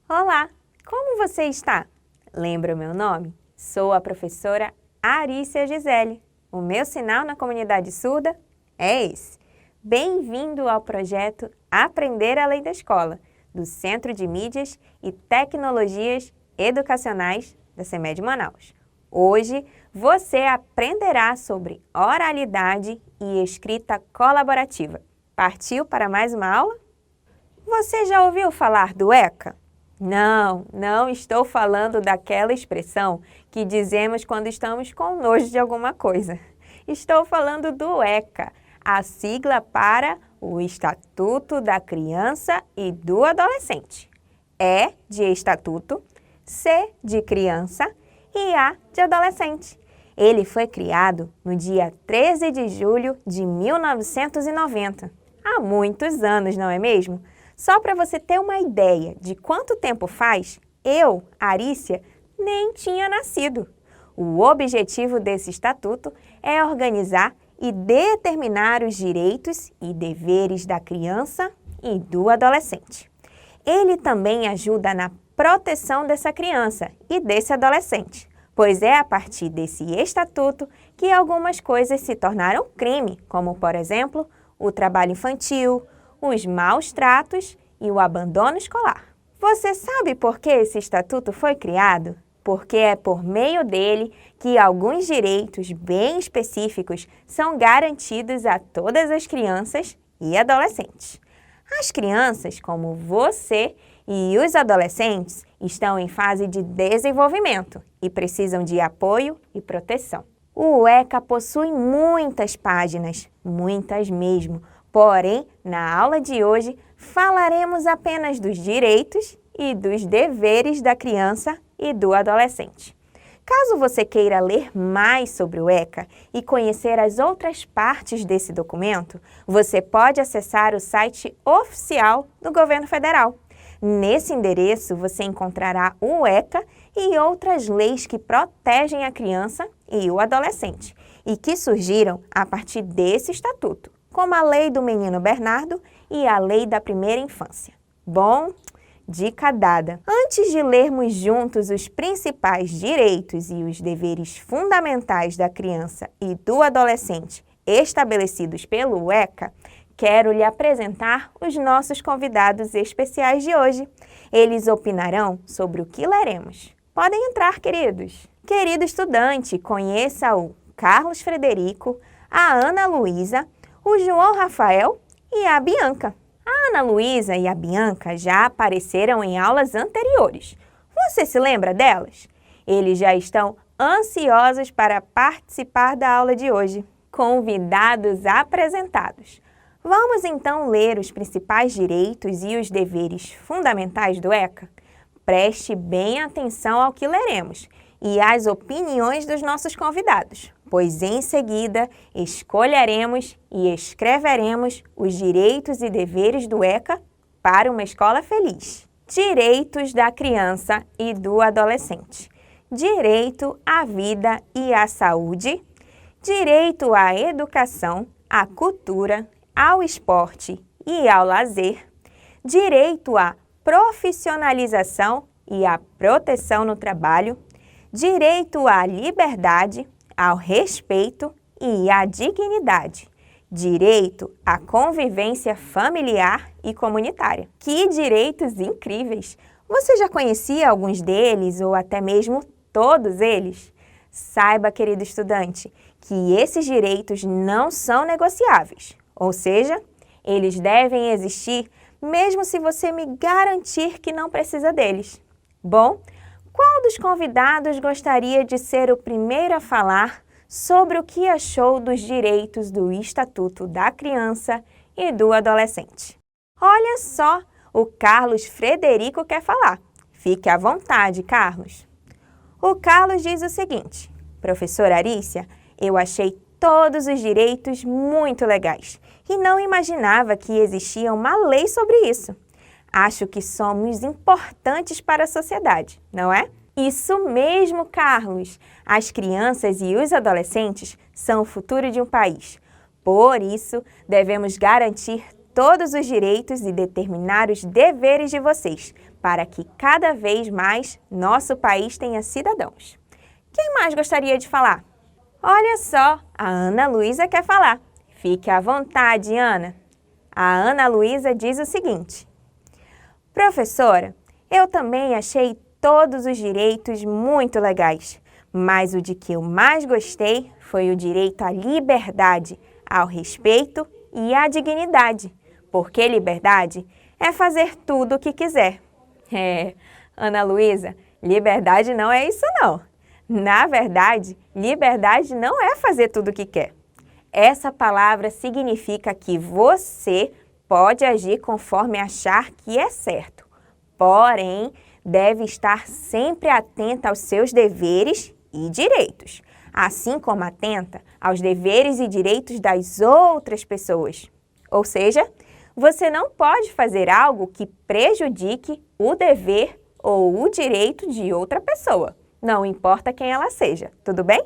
Olá, como você está? Lembra o meu nome? Sou a professora Arícia Gisele. O meu sinal na comunidade surda é esse. Bem-vindo ao projeto Aprender Além da Escola, do Centro de Mídias e Tecnologias Educacionais da CEMED Manaus. Hoje você aprenderá sobre oralidade e escrita colaborativa. Partiu para mais uma aula? Você já ouviu falar do ECA? Não estou falando daquela expressão que dizemos quando estamos com nojo de alguma coisa. Estou falando do ECA, a sigla para o Estatuto da Criança e do Adolescente. E de estatuto, C de criança e A de adolescente. Ele foi criado no dia 13 de julho de 1990. Há muitos anos, não é mesmo? Só para você ter uma ideia de quanto tempo faz, eu, Arícia, nem tinha nascido. O objetivo desse estatuto é organizar e determinar os direitos e deveres da criança e do adolescente. Ele também ajuda na proteção dessa criança e desse adolescente, pois é a partir desse estatuto que algumas coisas se tornaram crime, como, por exemplo, o trabalho infantil, os maus tratos e o abandono escolar. Você sabe por que esse estatuto foi criado? Porque é por meio dele que alguns direitos bem específicos são garantidos a todas as crianças e adolescentes. As crianças, como você e os adolescentes, estão em fase de desenvolvimento e precisam de apoio e proteção. O ECA possui muitas páginas, muitas mesmo. Porém, na aula de hoje, falaremos apenas dos direitos e dos deveres da criança e do adolescente. Caso você queira ler mais sobre o ECA e conhecer as outras partes desse documento, você pode acessar o site oficial do Governo Federal. Nesse endereço, você encontrará o ECA e outras leis que protegem a criança e o adolescente e que surgiram a partir desse estatuto, como a Lei do Menino Bernardo e a Lei da Primeira Infância. Bom, dica dada. Antes de lermos juntos os principais direitos e os deveres fundamentais da criança e do adolescente estabelecidos pelo ECA, quero lhe apresentar os nossos convidados especiais de hoje. Eles opinarão sobre o que leremos. Podem entrar, queridos. Querido estudante, conheça o Carlos Frederico, a Ana Luísa, o João Rafael e a Bianca. A Ana Luísa e a Bianca já apareceram em aulas anteriores. Você se lembra delas? Eles já estão ansiosos para participar da aula de hoje. Convidados apresentados. Vamos então ler os principais direitos e os deveres fundamentais do ECA? Preste bem atenção ao que leremos e às opiniões dos nossos convidados, pois em seguida escolheremos e escreveremos os direitos e deveres do ECA para uma escola feliz. Direitos da criança e do adolescente. Direito à vida e à saúde. Direito à educação, à cultura, ao esporte e ao lazer. Direito à profissionalização e à proteção no trabalho. Direito à liberdade, ao respeito e à dignidade. Direito à convivência familiar e comunitária. Que direitos incríveis! Você já conhecia alguns deles ou até mesmo todos eles? Saiba, querido estudante, que esses direitos não são negociáveis, ou seja, eles devem existir mesmo se você me garantir que não precisa deles. Bom, qual dos convidados gostaria de ser o primeiro a falar sobre o que achou dos direitos do Estatuto da Criança e do Adolescente? Olha só, o Carlos Frederico quer falar. Fique à vontade, Carlos. O Carlos diz o seguinte: Professora Arícia, eu achei todos os direitos muito legais e não imaginava que existia uma lei sobre isso. Acho que somos importantes para a sociedade, não é? Isso mesmo, Carlos! As crianças e os adolescentes são o futuro de um país. Por isso, devemos garantir todos os direitos e determinar os deveres de vocês, para que cada vez mais nosso país tenha cidadãos. Quem mais gostaria de falar? Olha só, a Ana Luísa quer falar. Fique à vontade, Ana. A Ana Luísa diz o seguinte: professora, eu também achei todos os direitos muito legais, mas o de que eu mais gostei foi o direito à liberdade, ao respeito e à dignidade, porque liberdade é fazer tudo o que quiser. Ana Luísa, liberdade não é isso não. Na verdade, liberdade não é fazer tudo o que quer. Essa palavra significa que você pode agir conforme achar que é certo, porém, deve estar sempre atenta aos seus deveres e direitos, assim como atenta aos deveres e direitos das outras pessoas. Ou seja, você não pode fazer algo que prejudique o dever ou o direito de outra pessoa, não importa quem ela seja, tudo bem?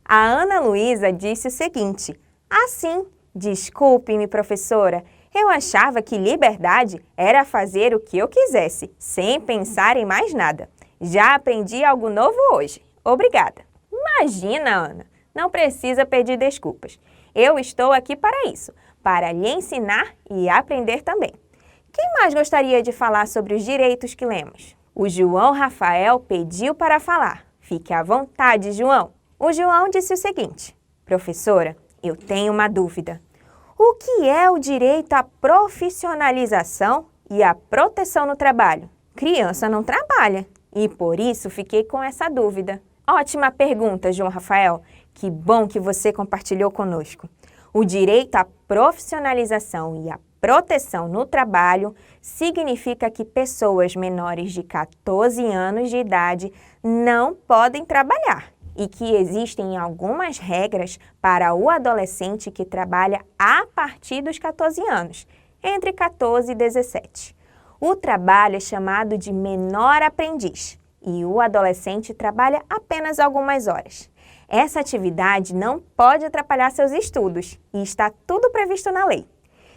A Ana Luísa disse o seguinte: assim, desculpe-me, professora, eu achava que liberdade era fazer o que eu quisesse, sem pensar em mais nada. Já aprendi algo novo hoje. Obrigada. Imagina, Ana, não precisa pedir desculpas. Eu estou aqui para isso, para lhe ensinar e aprender também. Quem mais gostaria de falar sobre os direitos que lemos? O João Rafael pediu para falar. Fique à vontade, João. O João disse o seguinte: professora, eu tenho uma dúvida. O que é o direito à profissionalização e à proteção no trabalho? Criança não trabalha e por isso fiquei com essa dúvida. Ótima pergunta, João Rafael. Que bom que você compartilhou conosco. O direito à profissionalização e à proteção no trabalho significa que pessoas menores de 14 anos de idade não podem trabalhar e que existem algumas regras para o adolescente que trabalha a partir dos 14 anos, entre 14 e 17. O trabalho é chamado de menor aprendiz e o adolescente trabalha apenas algumas horas. Essa atividade não pode atrapalhar seus estudos e está tudo previsto na lei.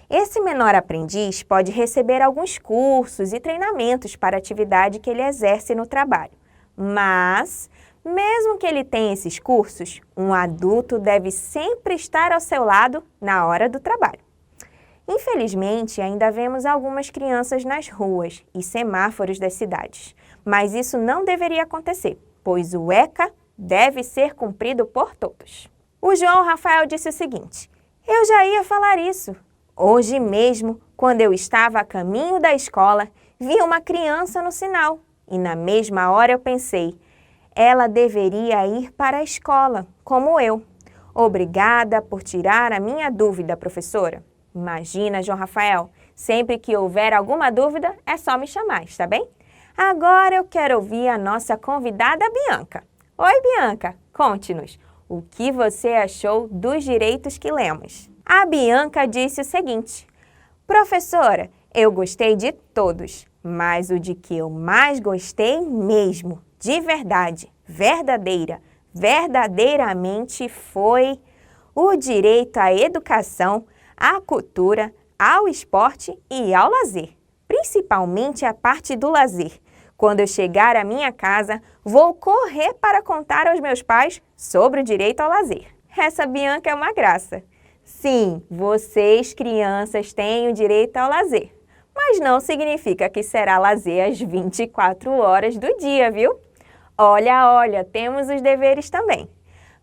Esse menor aprendiz pode receber alguns cursos e treinamentos para a atividade que ele exerce no trabalho, mas mesmo que ele tenha esses cursos, um adulto deve sempre estar ao seu lado na hora do trabalho. Infelizmente, ainda vemos algumas crianças nas ruas e semáforos das cidades, mas isso não deveria acontecer, pois o ECA deve ser cumprido por todos. O João Rafael disse o seguinte: eu já ia falar isso. Hoje mesmo, quando eu estava a caminho da escola, vi uma criança no sinal e na mesma hora eu pensei: ela deveria ir para a escola, como eu. Obrigada por tirar a minha dúvida, professora. Imagina, João Rafael, sempre que houver alguma dúvida, é só me chamar, está bem? Agora eu quero ouvir a nossa convidada Bianca. Oi, Bianca, conte-nos, o que você achou dos direitos que lemos? A Bianca disse o seguinte: professora, eu gostei de todos, mas o de que eu mais gostei mesmo, de verdade, verdadeiramente foi o direito à educação, à cultura, ao esporte e ao lazer, principalmente a parte do lazer. Quando eu chegar à minha casa, vou correr para contar aos meus pais sobre o direito ao lazer. Essa Bianca é uma graça. Sim, vocês, crianças, têm o direito ao lazer, mas não significa que será lazer às 24 horas do dia, viu? Olha, temos os deveres também.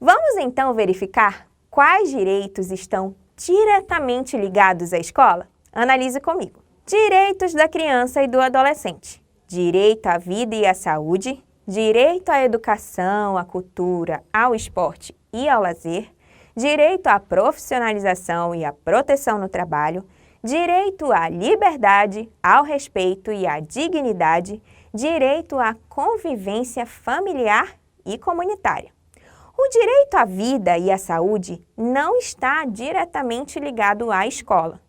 Vamos então verificar quais direitos estão diretamente ligados à escola? Analise comigo. Direitos da criança e do adolescente. Direito à vida e à saúde. Direito à educação, à cultura, ao esporte e ao lazer. Direito à profissionalização e à proteção no trabalho. Direito à liberdade, ao respeito e à dignidade. Direito à convivência familiar e comunitária. O direito à vida e à saúde não está diretamente ligado à escola.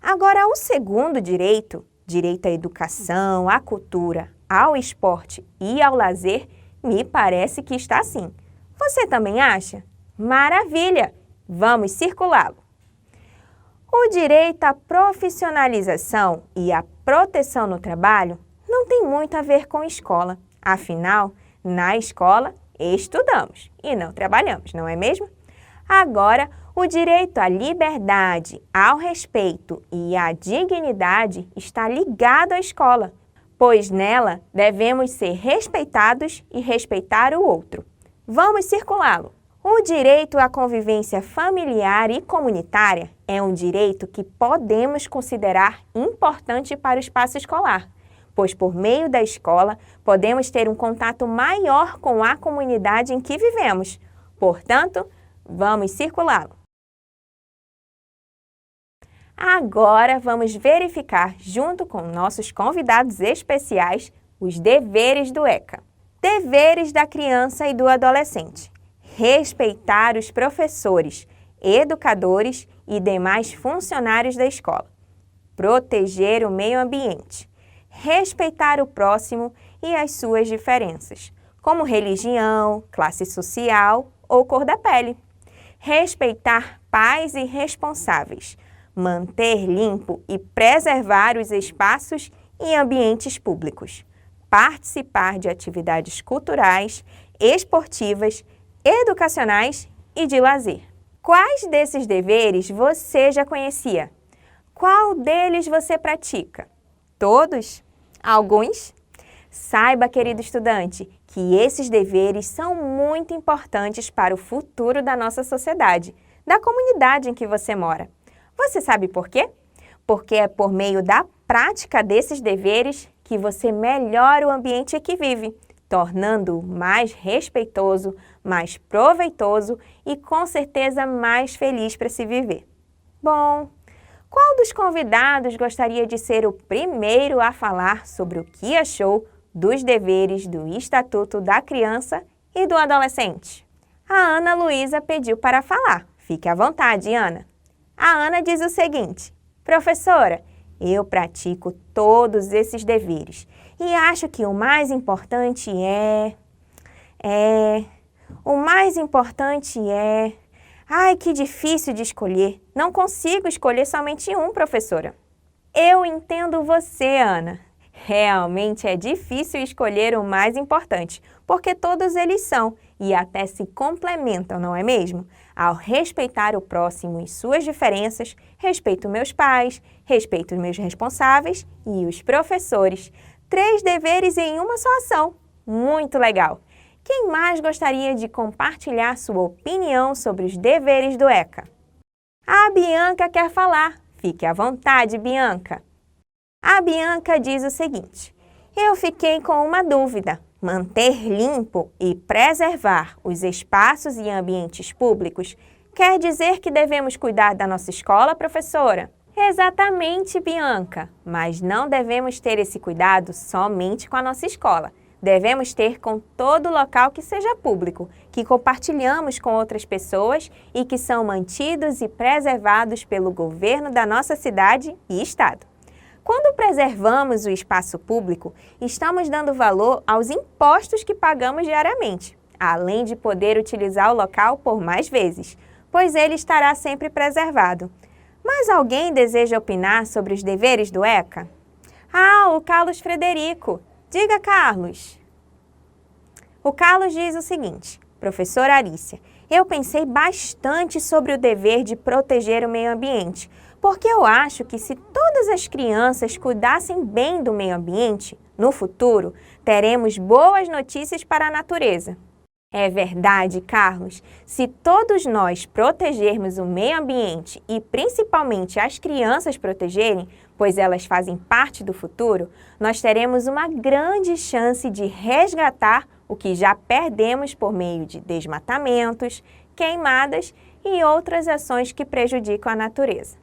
Agora, o segundo direito, direito à educação, à cultura, ao esporte e ao lazer, me parece que está sim. Você também acha? Maravilha! Vamos circulá-lo. O direito à profissionalização e à proteção no trabalho não tem muito a ver com escola. Afinal, na escola, estudamos e não trabalhamos, não é mesmo? Agora, o direito à liberdade, ao respeito e à dignidade está ligado à escola, pois nela devemos ser respeitados e respeitar o outro. Vamos circulá-lo. O direito à convivência familiar e comunitária é um direito que podemos considerar importante para o espaço escolar, pois por meio da escola podemos ter um contato maior com a comunidade em que vivemos. Portanto, vamos circulá-lo. Agora vamos verificar, junto com nossos convidados especiais, os deveres do ECA. Deveres da criança e do adolescente. Respeitar os professores, educadores e demais funcionários da escola. Proteger o meio ambiente. Respeitar o próximo e as suas diferenças, como religião, classe social ou cor da pele. Respeitar pais e responsáveis. Manter limpo e preservar os espaços e ambientes públicos. Participar de atividades culturais, esportivas, educacionais e de lazer. Quais desses deveres você já conhecia? Qual deles você pratica? Todos? Alguns? Saiba, querido estudante, que esses deveres são muito importantes para o futuro da nossa sociedade, da comunidade em que você mora. Você sabe por quê? Porque é por meio da prática desses deveres que você melhora o ambiente em que vive, tornando-o mais respeitoso, mais proveitoso e com certeza mais feliz para se viver. Bom, qual dos convidados gostaria de ser o primeiro a falar sobre o que achou dos deveres do Estatuto da Criança e do Adolescente? A Ana Luísa pediu para falar. Fique à vontade, Ana. A Ana diz o seguinte: professora, eu pratico todos esses deveres e acho que o mais importante Ai, que difícil de escolher. Não consigo escolher somente um, professora. Eu entendo você, Ana. Realmente é difícil escolher o mais importante, porque todos eles são e até se complementam, não é mesmo? Ao respeitar o próximo e suas diferenças, respeito meus pais, respeito meus responsáveis e os professores. 3 deveres em uma só ação. Muito legal! Quem mais gostaria de compartilhar sua opinião sobre os deveres do ECA? A Bianca quer falar. Fique à vontade, Bianca. A Bianca diz o seguinte: eu fiquei com uma dúvida. Manter limpo e preservar os espaços e ambientes públicos quer dizer que devemos cuidar da nossa escola, professora? Exatamente, Bianca, mas não devemos ter esse cuidado somente com a nossa escola. Devemos ter com todo local que seja público, que compartilhamos com outras pessoas e que são mantidos e preservados pelo governo da nossa cidade e estado. Quando preservamos o espaço público, estamos dando valor aos impostos que pagamos diariamente, além de poder utilizar o local por mais vezes, pois ele estará sempre preservado. Mas alguém deseja opinar sobre os deveres do ECA? Ah, o Carlos Frederico. Diga, Carlos. O Carlos diz o seguinte: professora Arícia, eu pensei bastante sobre o dever de proteger o meio ambiente, porque eu acho que se todas as crianças cuidassem bem do meio ambiente, no futuro teremos boas notícias para a natureza. É verdade, Carlos. Se todos nós protegermos o meio ambiente e principalmente as crianças protegerem, pois elas fazem parte do futuro, nós teremos uma grande chance de resgatar o que já perdemos por meio de desmatamentos, queimadas e outras ações que prejudicam a natureza.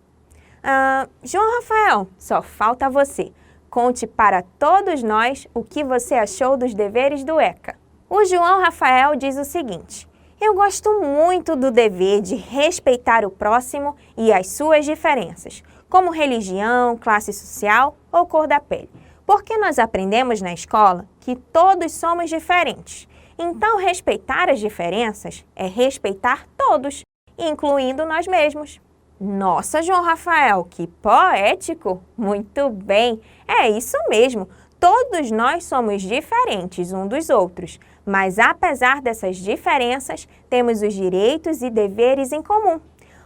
João Rafael, só falta você. Conte para todos nós o que você achou dos deveres do ECA. O João Rafael diz o seguinte: eu gosto muito do dever de respeitar o próximo e as suas diferenças, como religião, classe social ou cor da pele, porque nós aprendemos na escola que todos somos diferentes. Então, respeitar as diferenças é respeitar todos, incluindo nós mesmos. Nossa, João Rafael, que poético! Muito bem, é isso mesmo. Todos nós somos diferentes uns dos outros, mas apesar dessas diferenças, temos os direitos e deveres em comum.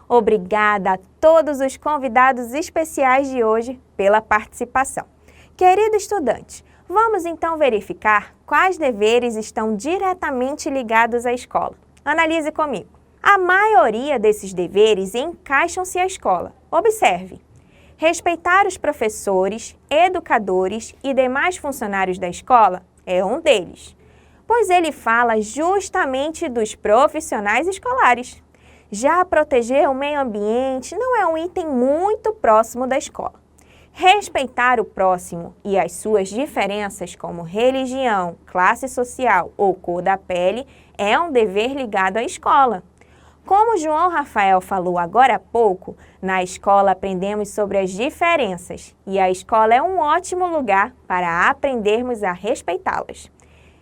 Obrigada a todos os convidados especiais de hoje pela participação. Querido estudante, vamos então verificar quais deveres estão diretamente ligados à escola. Analise comigo. A maioria desses deveres encaixam-se à escola. Observe. Respeitar os professores, educadores e demais funcionários da escola é um deles, pois ele fala justamente dos profissionais escolares. Já proteger o meio ambiente não é um item muito próximo da escola. Respeitar o próximo e as suas diferenças como religião, classe social ou cor da pele é um dever ligado à escola. Como João Rafael falou agora há pouco, na escola aprendemos sobre as diferenças e a escola é um ótimo lugar para aprendermos a respeitá-las.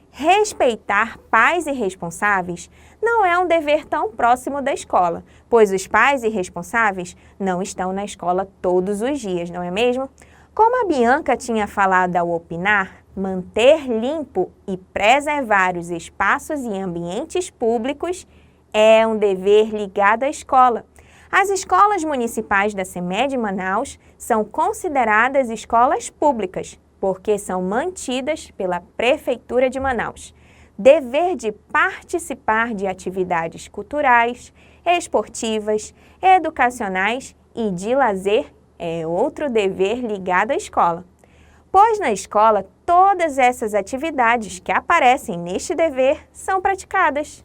Respeitar pais e responsáveis não é um dever tão próximo da escola, pois os pais e responsáveis não estão na escola todos os dias, não é mesmo? Como a Bianca tinha falado ao opinar, manter limpo e preservar os espaços e ambientes públicos é um dever ligado à escola. As escolas municipais da CEMED Manaus são consideradas escolas públicas, porque são mantidas pela Prefeitura de Manaus. Dever de participar de atividades culturais, esportivas, educacionais e de lazer é outro dever ligado à escola. Pois na escola, todas essas atividades que aparecem neste dever são praticadas.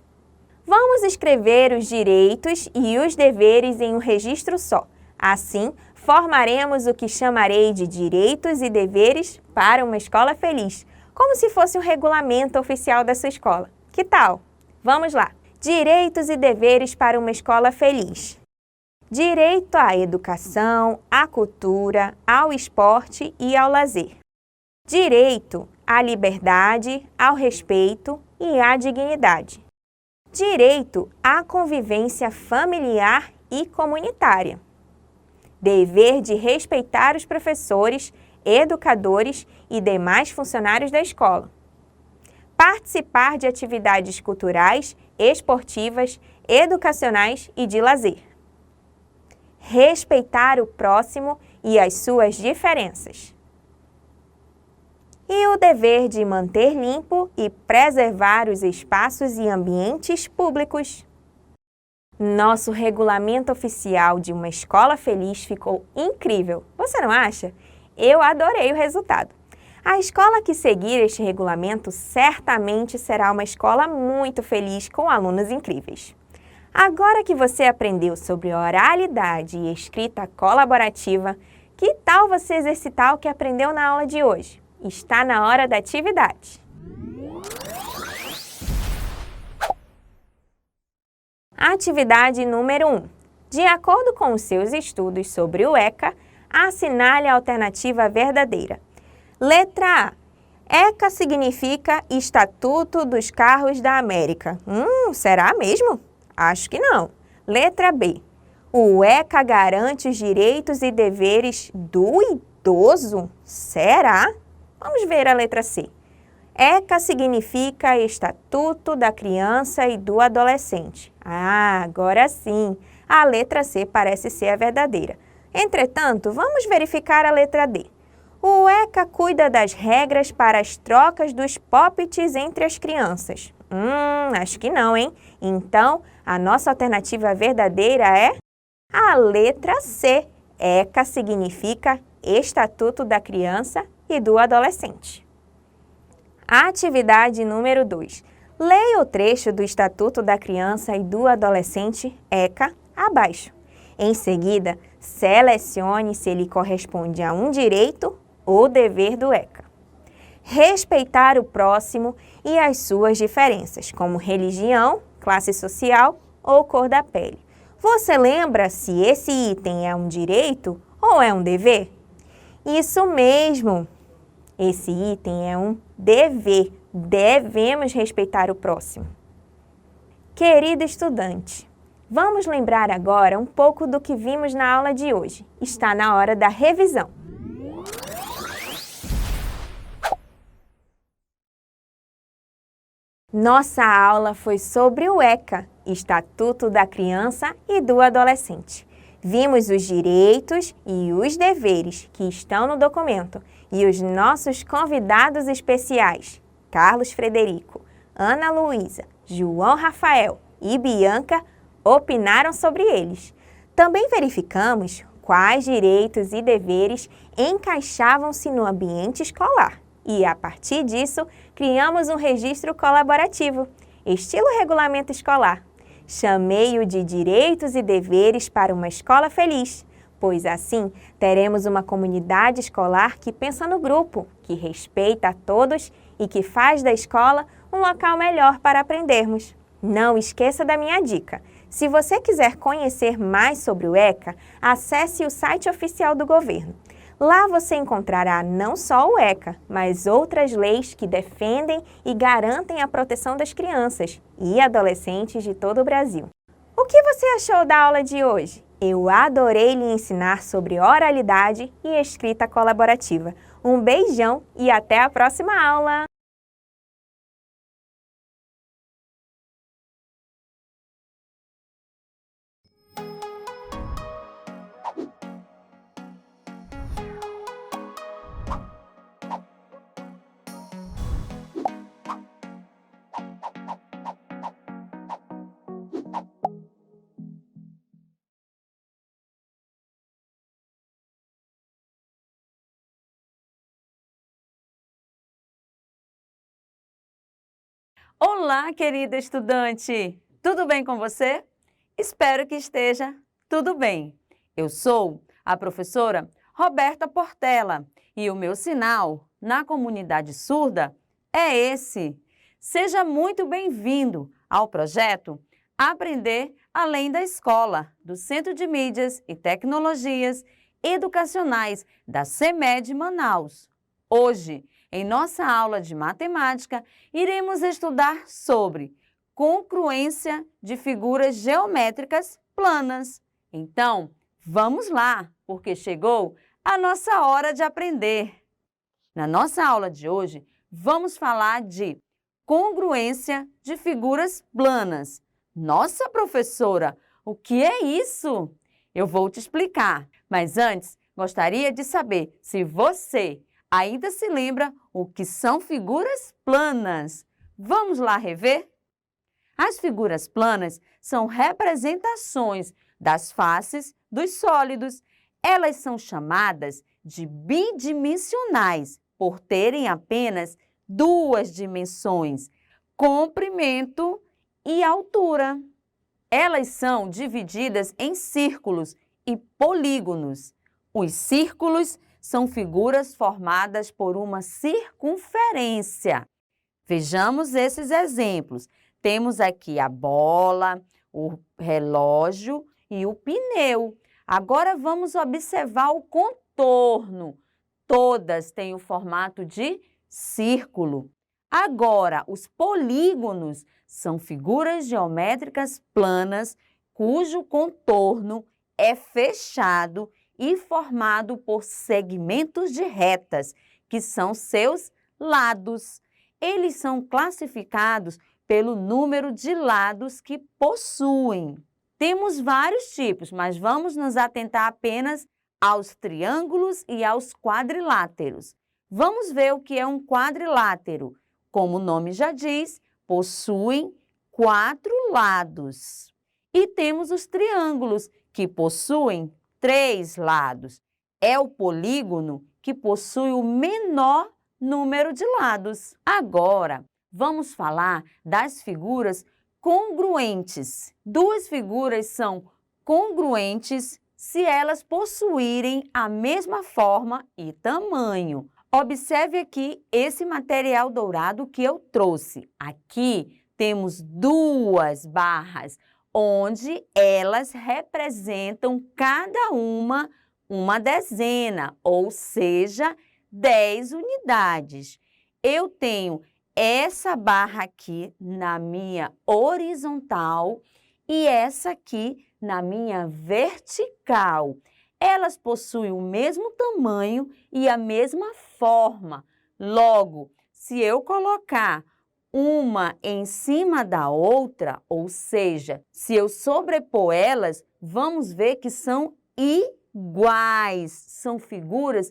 Vamos escrever os direitos e os deveres em um registro só. Assim, formaremos o que chamarei de direitos e deveres para uma escola feliz, como se fosse um regulamento oficial da sua escola. Que tal? Vamos lá! Direitos e deveres para uma escola feliz. Direito à educação, à cultura, ao esporte e ao lazer. Direito à liberdade, ao respeito e à dignidade. Direito à convivência familiar e comunitária. Dever de respeitar os professores, educadores e demais funcionários da escola. Participar de atividades culturais, esportivas, educacionais e de lazer. Respeitar o próximo e as suas diferenças. E o dever de manter limpo e preservar os espaços e ambientes públicos. Nosso regulamento oficial de uma escola feliz ficou incrível, você não acha? Eu adorei o resultado. A escola que seguir este regulamento certamente será uma escola muito feliz com alunos incríveis. Agora que você aprendeu sobre oralidade e escrita colaborativa, que tal você exercitar o que aprendeu na aula de hoje? Está na hora da atividade. Atividade número 1. De acordo com os seus estudos sobre o ECA, assinale a alternativa verdadeira. Letra A. ECA significa Estatuto dos Carros da América. Será mesmo? Acho que não. Letra B. O ECA garante os direitos e deveres do idoso? Será? Vamos ver a letra C. ECA significa Estatuto da Criança e do Adolescente. Agora sim, a letra C parece ser a verdadeira. Entretanto, vamos verificar a letra D. O ECA cuida das regras para as trocas dos poppets entre as crianças. Acho que não, hein? Então, a nossa alternativa verdadeira é a letra C. ECA significa Estatuto da Criança e do Adolescente. Atividade número 2. Leia o trecho do Estatuto da Criança e do Adolescente, ECA, abaixo. Em seguida, selecione se ele corresponde a um direito ou dever do ECA. Respeitar o próximo e as suas diferenças, como religião, classe social ou cor da pele. Você lembra se esse item é um direito ou é um dever? Isso mesmo! Esse item é um dever. Devemos respeitar o próximo. Querido estudante, vamos lembrar agora um pouco do que vimos na aula de hoje. Está na hora da revisão. Nossa aula foi sobre o ECA, Estatuto da Criança e do Adolescente. Vimos os direitos e os deveres que estão no documento e os nossos convidados especiais, Carlos Frederico, Ana Luísa, João Rafael e Bianca, opinaram sobre eles. Também verificamos quais direitos e deveres encaixavam-se no ambiente escolar. E, a partir disso, criamos um registro colaborativo, estilo regulamento escolar. Chamei-o de Direitos e Deveres para uma Escola Feliz, pois assim teremos uma comunidade escolar que pensa no grupo, que respeita a todos e que faz da escola um local melhor para aprendermos. Não esqueça da minha dica. Se você quiser conhecer mais sobre o ECA, acesse o site oficial do governo. Lá você encontrará não só o ECA, mas outras leis que defendem e garantem a proteção das crianças e adolescentes de todo o Brasil. O que você achou da aula de hoje? Eu adorei lhe ensinar sobre oralidade e escrita colaborativa. Um beijão e até a próxima aula! Olá, querida estudante! Tudo bem com você? Espero que esteja tudo bem. Eu sou a professora Roberta Portela e o meu sinal na comunidade surda é esse. Seja muito bem-vindo ao projeto Aprender Além da Escola, do Centro de Mídias e Tecnologias Educacionais da CEMED Manaus. Hoje, em nossa aula de matemática, iremos estudar sobre congruência de figuras geométricas planas. Então, vamos lá, porque chegou a nossa hora de aprender. Na nossa aula de hoje, vamos falar de congruência de figuras planas. Nossa, professora, o que é isso? Eu vou te explicar, mas antes, gostaria de saber se você ainda se lembra o que são figuras planas? Vamos lá rever? As figuras planas são representações das faces dos sólidos. Elas são chamadas de bidimensionais por terem apenas duas dimensões, comprimento e altura. Elas são divididas em círculos e polígonos. Os círculos são figuras formadas por uma circunferência. Vejamos esses exemplos. Temos aqui a bola, o relógio e o pneu. Agora vamos observar o contorno. Todas têm o formato de círculo. Agora, os polígonos são figuras geométricas planas cujo contorno é fechado e formado por segmentos de retas, que são seus lados. Eles são classificados pelo número de lados que possuem. Temos vários tipos, mas vamos nos atentar apenas aos triângulos e aos quadriláteros. Vamos ver o que é um quadrilátero. Como o nome já diz, possuem 4 lados. E temos os triângulos, que possuem 3 lados. É o polígono que possui o menor número de lados. Agora, vamos falar das figuras congruentes. Duas figuras são congruentes se elas possuírem a mesma forma e tamanho. Observe aqui esse material dourado que eu trouxe. Aqui temos 2 barras, onde elas representam cada uma dezena, ou seja, 10 unidades. Eu tenho essa barra aqui na minha horizontal e essa aqui na minha vertical. Elas possuem o mesmo tamanho e a mesma forma. Logo, se eu colocar uma em cima da outra, ou seja, se eu sobrepor elas, vamos ver que são iguais, são figuras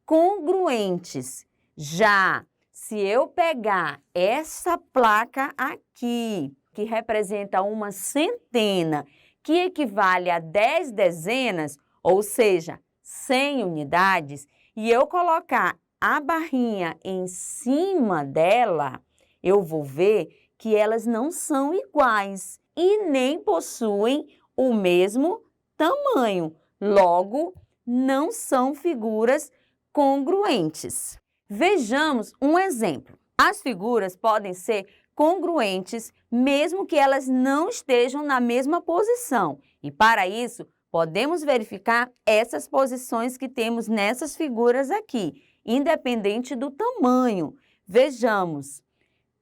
congruentes. Já se eu pegar essa placa aqui, que representa uma centena, que equivale a 10 dezenas, ou seja, 100 unidades, e eu colocar a barrinha em cima dela, eu vou ver que elas não são iguais e nem possuem o mesmo tamanho. Logo, não são figuras congruentes. Vejamos um exemplo. As figuras podem ser congruentes mesmo que elas não estejam na mesma posição. E para isso, podemos verificar essas posições que temos nessas figuras aqui, independente do tamanho. Vejamos.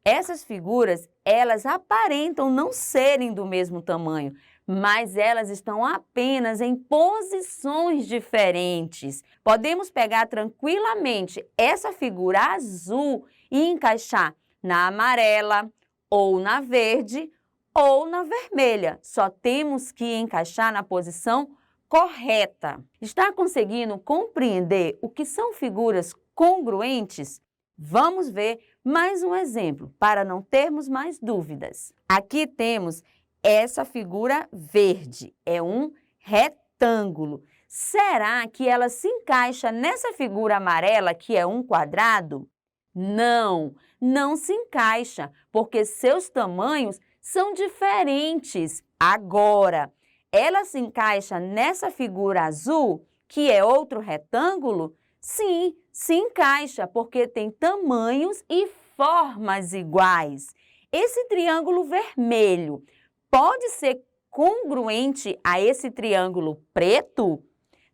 Essas figuras, elas aparentam não serem do mesmo tamanho, mas elas estão apenas em posições diferentes. Podemos pegar tranquilamente essa figura azul e encaixar na amarela, ou na verde, ou na vermelha. Só temos que encaixar na posição correta. Está conseguindo compreender o que são figuras congruentes? Vamos ver mais um exemplo, para não termos mais dúvidas. Aqui temos essa figura verde, é um retângulo. Será que ela se encaixa nessa figura amarela, que é um quadrado? Não, não se encaixa, porque seus tamanhos são diferentes. Agora, ela se encaixa nessa figura azul, que é outro retângulo? Sim, se encaixa, porque tem tamanhos e formas iguais. Esse triângulo vermelho pode ser congruente a esse triângulo preto?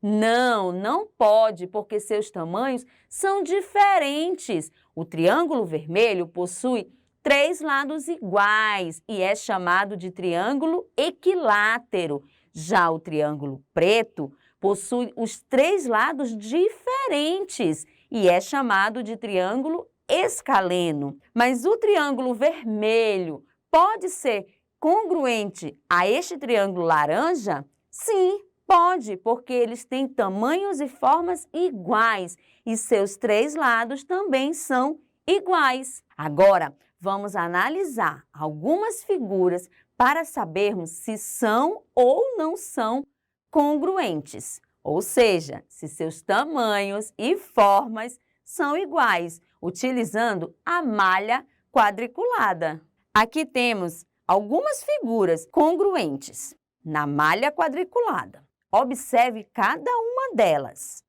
Não, não pode, porque seus tamanhos são diferentes. O triângulo vermelho possui 3 lados iguais e é chamado de triângulo equilátero. Já o triângulo preto possui os 3 lados diferentes e é chamado de triângulo escaleno. Mas o triângulo vermelho pode ser congruente a este triângulo laranja? Sim, pode, porque eles têm tamanhos e formas iguais e seus 3 lados também são iguais. Agora, vamos analisar algumas figuras para sabermos se são ou não são congruentes, ou seja, se seus tamanhos e formas são iguais, utilizando a malha quadriculada. Aqui temos algumas figuras congruentes na malha quadriculada. Observe cada uma delas.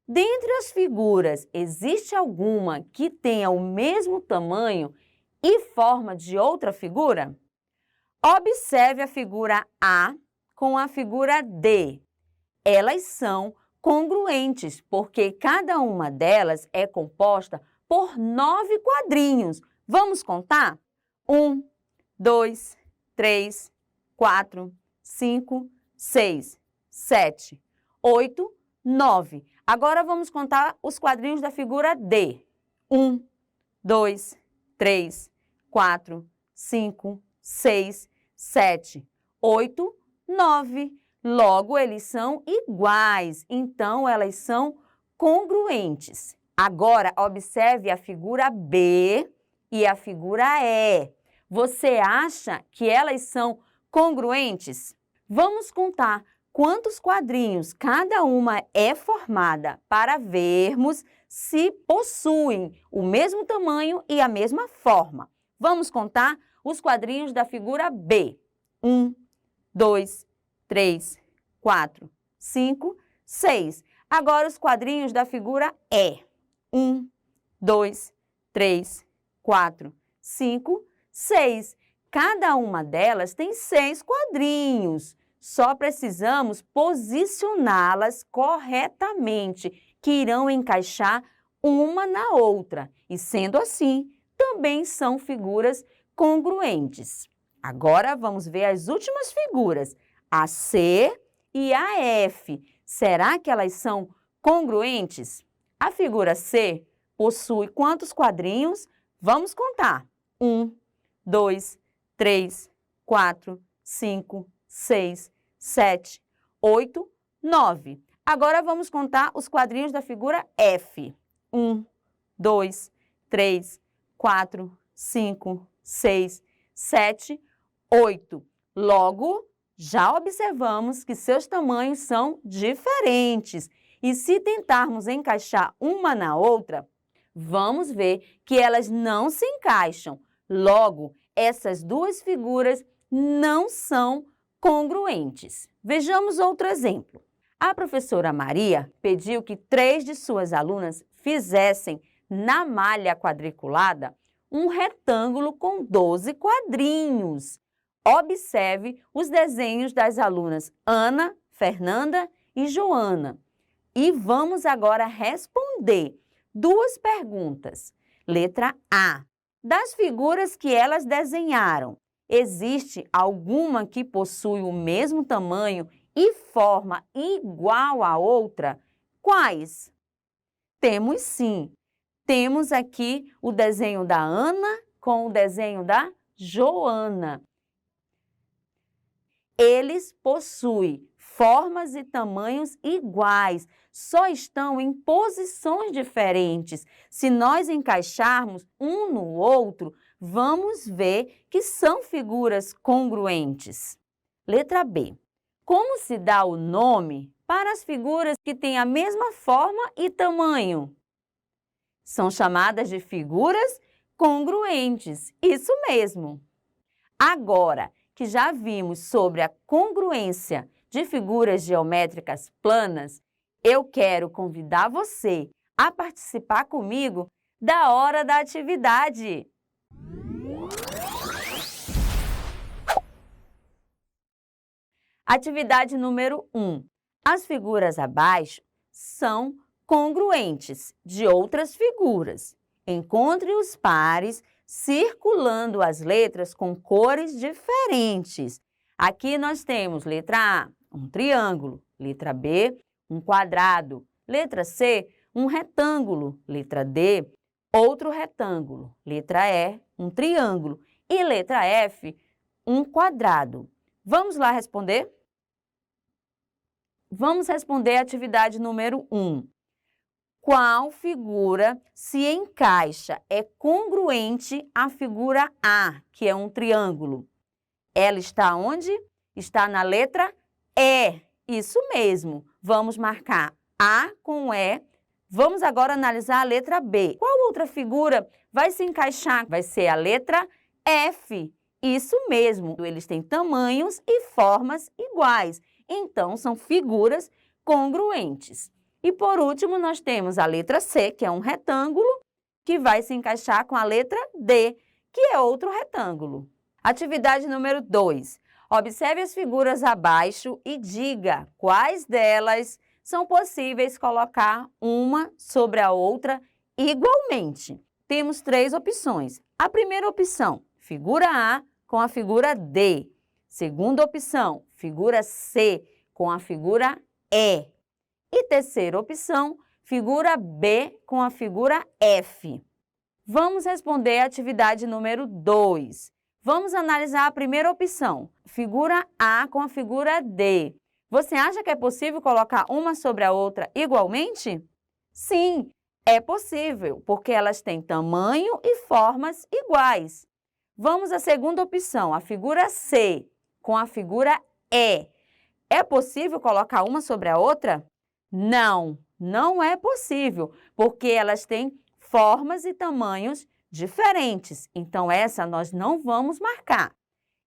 Dentre as figuras, existe alguma que tenha o mesmo tamanho e forma de outra figura? Observe a figura A com a figura D. Elas são congruentes, porque cada uma delas é composta por 9 quadrinhos. Vamos contar? 1, 2, 3, 4, 5, 6, 7, 8, 9. Agora vamos contar os quadrinhos da figura D. 1, 2, 3, 4, 5, 6, 7, 8, 9. Logo, eles são iguais, então elas são congruentes. Agora, observe a figura B e a figura E. Você acha que elas são congruentes? Vamos contar quantos quadrinhos cada uma é formada para vermos se possuem o mesmo tamanho e a mesma forma. Vamos contar os quadrinhos da figura B. 1, 2, 3, 4, 5, 6. Agora os quadrinhos da figura E. 1, 2, 3, 4, 5, 6. Cada uma delas tem 6 quadrinhos. Só precisamos posicioná-las corretamente, que irão encaixar uma na outra. E sendo assim, também são figuras congruentes. Agora vamos ver as últimas figuras, a C e a F. Será que elas são congruentes? A figura C possui quantos quadrinhos? Vamos contar. 1, 2, 3, 4, 5, 6, 7, 8, 9. Agora vamos contar os quadrinhos da figura F. 1, 2, 3, 4, 5, 6, 7, 8. Logo, já observamos que seus tamanhos são diferentes. E se tentarmos encaixar uma na outra, vamos ver que elas não se encaixam. Logo, essas duas figuras não são congruentes. Vejamos outro exemplo. A professora Maria pediu que 3 de suas alunas fizessem, na malha quadriculada, um retângulo com 12 quadrinhos. Observe os desenhos das alunas Ana, Fernanda e Joana. E vamos agora responder 2 perguntas. Letra A. Das figuras que elas desenharam, existe alguma que possui o mesmo tamanho e forma igual à outra? Quais? Temos sim. Temos aqui o desenho da Ana com o desenho da Joana. Eles possuem formas e tamanhos iguais, só estão em posições diferentes. Se nós encaixarmos um no outro, vamos ver que são figuras congruentes. Letra B. Como se dá o nome para as figuras que têm a mesma forma e tamanho? São chamadas de figuras congruentes. Isso mesmo. Agora que já vimos sobre a congruência de figuras geométricas planas, eu quero convidar você a participar comigo da hora da atividade. Atividade número 1. As figuras abaixo são congruentes de outras figuras. Encontre os pares circulando as letras com cores diferentes. Aqui nós temos letra A, um triângulo, letra B, um quadrado, letra C, um retângulo, letra D, outro retângulo, letra E, um triângulo e letra F, um quadrado. Vamos lá responder? Vamos responder a atividade número 1. Qual figura se encaixa, é congruente à figura A, que é um triângulo? Ela está onde? Está na letra E. Isso mesmo. Vamos marcar A com E. Vamos agora analisar a letra B. Qual outra figura vai se encaixar? Vai ser a letra F. Isso mesmo. Eles têm tamanhos e formas iguais. Então, são figuras congruentes. E, por último, nós temos a letra C, que é um retângulo, que vai se encaixar com a letra D, que é outro retângulo. Atividade número 2. Observe as figuras abaixo e diga quais delas são possíveis colocar uma sobre a outra igualmente. Temos 3 opções. A primeira opção, figura A com a figura D. Segunda opção, figura C com a figura E. E terceira opção, figura B com a figura F. Vamos responder a atividade número 2. Vamos analisar a primeira opção, figura A com a figura D. Você acha que é possível colocar uma sobre a outra igualmente? Sim, é possível, porque elas têm tamanho e formas iguais. Vamos à segunda opção, a figura C com a figura E. É possível colocar uma sobre a outra? Não, não é possível, porque elas têm formas e tamanhos diferentes. Então, essa nós não vamos marcar.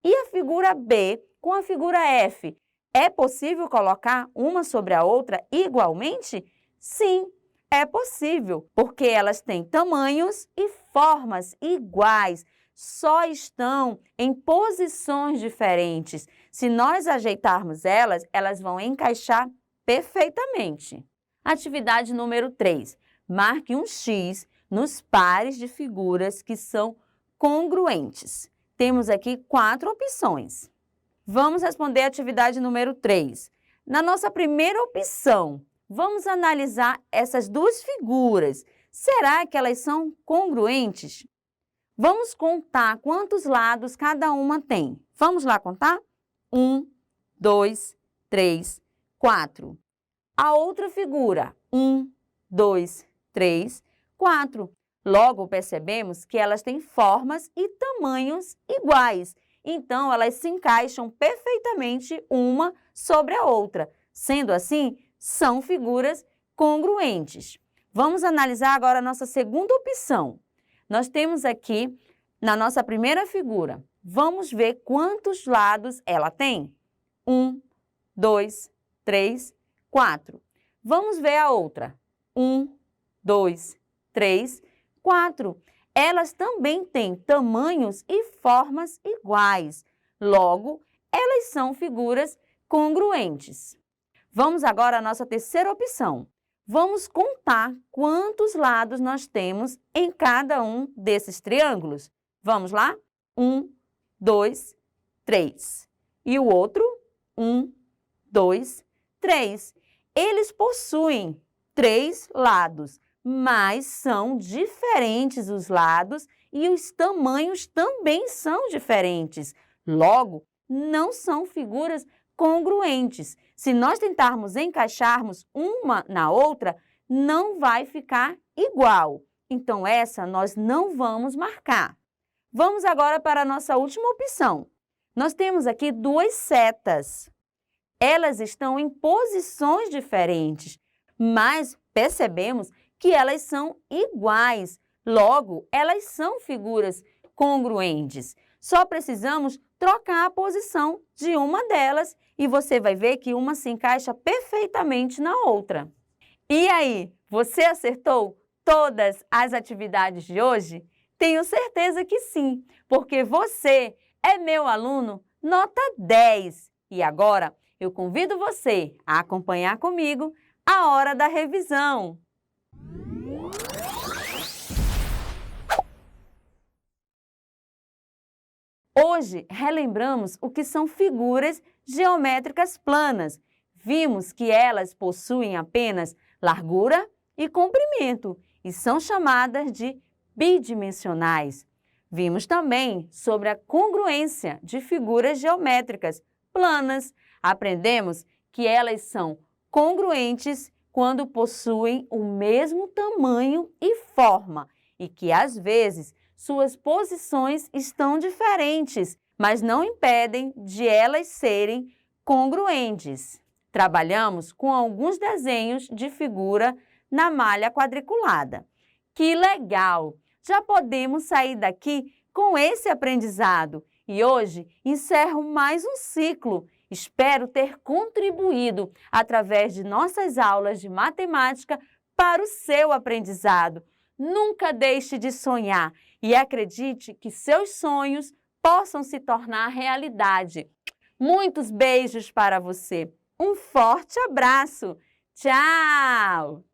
E a figura B com a figura F, é possível colocar uma sobre a outra igualmente? Sim, é possível, porque elas têm tamanhos e formas iguais, só estão em posições diferentes. Se nós ajeitarmos elas, elas vão encaixar perfeitamente. Atividade número 3. Marque um X nos pares de figuras que são congruentes. Temos aqui 4 opções. Vamos responder a atividade número 3. Na nossa primeira opção, vamos analisar essas 2 figuras. Será que elas são congruentes? Vamos contar quantos lados cada uma tem. Vamos lá contar? 1, 2, 3, 4. A outra figura, 1, 2, 3, 4. Logo, percebemos que elas têm formas e tamanhos iguais. Então, elas se encaixam perfeitamente uma sobre a outra. Sendo assim, são figuras congruentes. Vamos analisar agora a nossa segunda opção. Nós temos aqui, na nossa primeira figura, vamos ver quantos lados ela tem. 1, 2, 3, 4. Vamos ver a outra. 1, 2, 3, 4. Elas também têm tamanhos e formas iguais. Logo, elas são figuras congruentes. Vamos agora à nossa terceira opção. Vamos contar quantos lados nós temos em cada um desses triângulos. Vamos lá? 1, 2, 3. E o outro? 1, 2, 3. Eles possuem 3 lados, mas são diferentes os lados e os tamanhos também são diferentes. Logo, não são figuras congruentes. Se nós tentarmos encaixarmos uma na outra, não vai ficar igual. Então, essa nós não vamos marcar. Vamos agora para a nossa última opção. Nós temos aqui 2 setas. Elas estão em posições diferentes, mas percebemos que elas são iguais. Logo, elas são figuras congruentes. Só precisamos trocar a posição de uma delas e você vai ver que uma se encaixa perfeitamente na outra. E aí, você acertou todas as atividades de hoje? Tenho certeza que sim, porque você é meu aluno nota 10. E agora, eu convido você a acompanhar comigo a hora da revisão. Hoje, relembramos o que são figuras geométricas planas. Vimos que elas possuem apenas largura e comprimento e são chamadas de bidimensionais. Vimos também sobre a congruência de figuras geométricas planas. Aprendemos que elas são congruentes quando possuem o mesmo tamanho e forma e que, às vezes, suas posições estão diferentes, mas não impedem de elas serem congruentes. Trabalhamos com alguns desenhos de figura na malha quadriculada. Que legal! Já podemos sair daqui com esse aprendizado e hoje encerro mais um ciclo. Espero ter contribuído através de nossas aulas de matemática para o seu aprendizado. Nunca deixe de sonhar e acredite que seus sonhos possam se tornar realidade. Muitos beijos para você. Um forte abraço. Tchau!